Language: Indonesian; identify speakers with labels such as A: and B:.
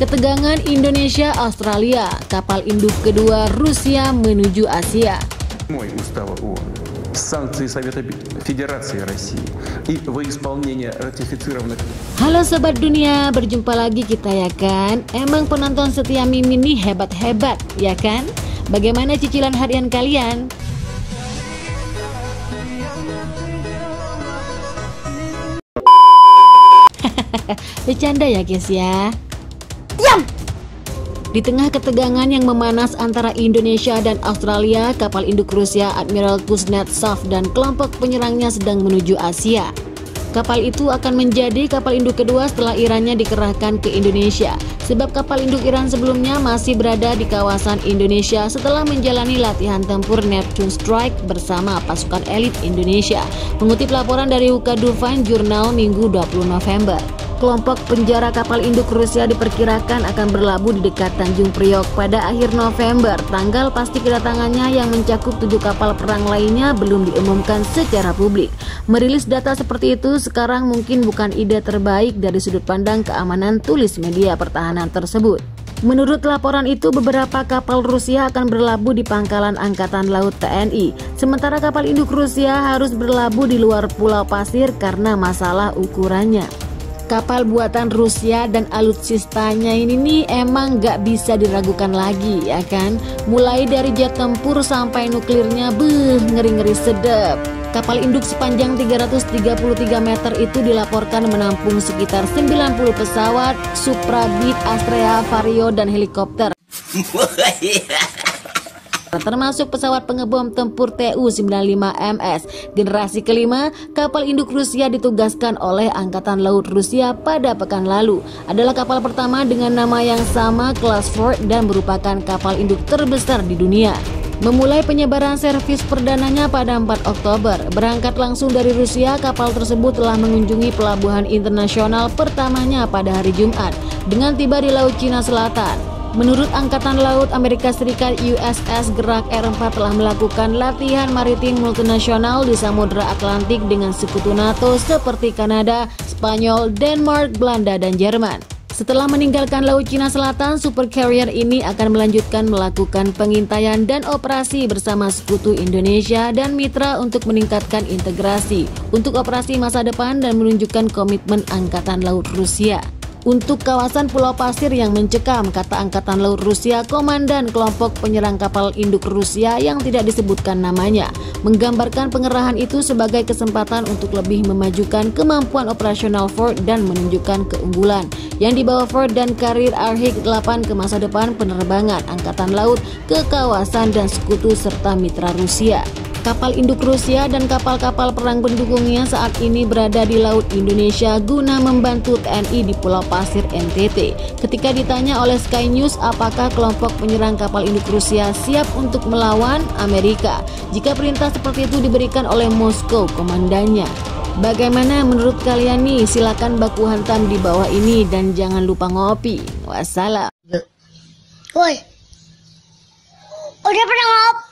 A: Ketegangan Indonesia-Australia, kapal induk kedua Rusia menuju Asia.
B: Устава ООН, санкции Совета Федерации России и во исполнение ратифицированных.
A: Halo Sobat Dunia, berjumpa lagi kita ya kan? Emang penonton setia Mimin nih hebat-hebat ya kan? Bagaimana cicilan harian kalian? Bercanda ya guys ya. Diam! Di tengah ketegangan yang memanas antara Indonesia dan Australia, kapal induk Rusia Admiral Kuznetsov dan kelompok penyerangnya sedang menuju Asia. Kapal itu akan menjadi kapal induk kedua setelah Irannya dikerahkan ke Indonesia. Sebab kapal induk Iran sebelumnya masih berada di kawasan Indonesia setelah menjalani latihan tempur Neptune Strike bersama pasukan elit Indonesia. Mengutip laporan dari Ukadufan Jurnal Minggu 20 November. Kelompok penjara kapal induk Rusia diperkirakan akan berlabuh di dekat Tanjung Priok pada akhir November. Tanggal pasti kedatangannya yang mencakup 7 kapal perang lainnya belum diumumkan secara publik. Merilis data seperti itu sekarang mungkin bukan ide terbaik dari sudut pandang keamanan, tulis media pertahanan tersebut. Menurut laporan itu, beberapa kapal Rusia akan berlabuh di pangkalan Angkatan Laut TNI. Sementara kapal induk Rusia harus berlabuh di luar Pulau Pasir karena masalah ukurannya. Kapal buatan Rusia dan alutsistanya ini nih emang gak bisa diragukan lagi ya kan. Mulai dari jet tempur sampai nuklirnya, ngeri-ngeri sedep. Kapal induk sepanjang 333 meter itu dilaporkan menampung sekitar 90 pesawat Suprabit, Astrea, Vario, dan helikopter. Termasuk pesawat pengebom tempur Tu-95MS. Generasi kelima, kapal induk Rusia ditugaskan oleh Angkatan Laut Rusia pada pekan lalu. Adalah kapal pertama dengan nama yang sama, kelas Ford, dan merupakan kapal induk terbesar di dunia. Memulai penyebaran servis perdananya pada 4 Oktober. Berangkat langsung dari Rusia, kapal tersebut telah mengunjungi pelabuhan internasional pertamanya pada hari Jumat dengan tiba di Laut Cina Selatan. Menurut Angkatan Laut Amerika Serikat, USS Gerak R4 telah melakukan latihan maritim multinasional di Samudra Atlantik dengan sekutu NATO seperti Kanada, Spanyol, Denmark, Belanda, dan Jerman. Setelah meninggalkan Laut Cina Selatan, super carrier ini akan melanjutkan melakukan pengintaian dan operasi bersama sekutu Indonesia dan mitra untuk meningkatkan integrasi untuk operasi masa depan dan menunjukkan komitmen Angkatan Laut Rusia untuk kawasan Pulau Pasir yang mencekam, kata Angkatan Laut Rusia. Komandan kelompok penyerang kapal induk Rusia yang tidak disebutkan namanya menggambarkan pengerahan itu sebagai kesempatan untuk lebih memajukan kemampuan operasional Ford dan menunjukkan keunggulan yang dibawa Ford dan karir Arctic 8 ke masa depan penerbangan Angkatan Laut ke kawasan dan sekutu serta mitra Rusia. Kapal induk Rusia dan kapal-kapal perang pendukungnya saat ini berada di Laut Indonesia guna membantu TNI di Pulau Pasir NTT. Ketika ditanya oleh Sky News apakah kelompok penyerang kapal induk Rusia siap untuk melawan Amerika jika perintah seperti itu diberikan oleh Moskow, komandannya. Bagaimana menurut kalian nih? Silakan baku hantam di bawah ini dan jangan lupa ngopi. Wassalam.
C: Woi, udah pernah ngopi?